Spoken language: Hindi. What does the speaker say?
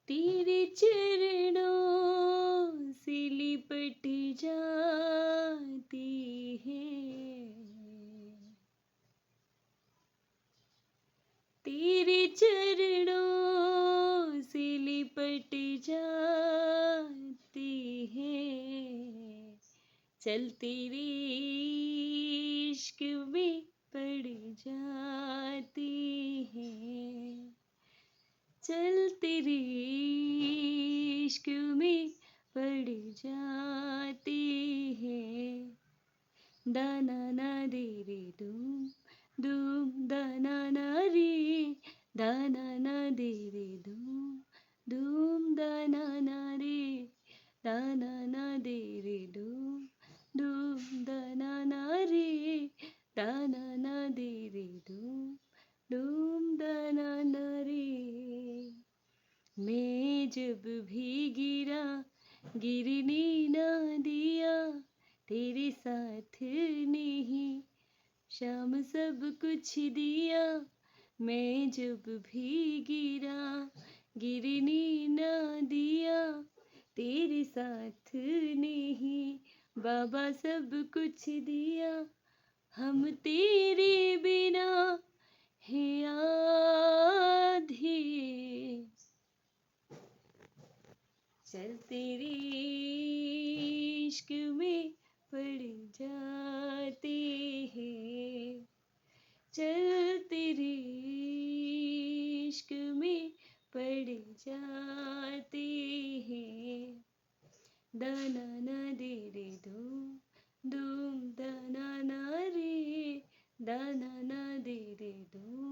तेरे चरणों से लिपट जाती है, तेरे चरणों से लिपट जाती है, चल तेरे इश्क में पड़ जाती है, चल तेरे इश्क में पड़ जाती है। दाना ना दे रे दूम दूम, दाना ना रे, दाना ना दे रे दूम दूम, दाना ना रे, दाना ना दे रे दूम दूम, दाना ना रे, दाना ना दे रे दूम दूम, दाना ना रे। मैं जब भी गिरा गिरने ना दिया, तेरे साथ ने ही शाम सब कुछ दिया। मैं जब भी गिरा गिरने ना दिया, तेरे साथ ने ही बाबा सब कुछ दिया। हम तेरे बिना है आधे, चल तेरे इश्क में पड़ जाते हैं, चल तेरे इश्क में पड़ जाते हैं। दाना ना दे रे दूम दूम, दाना ना रे, दाना ना दे रे दूम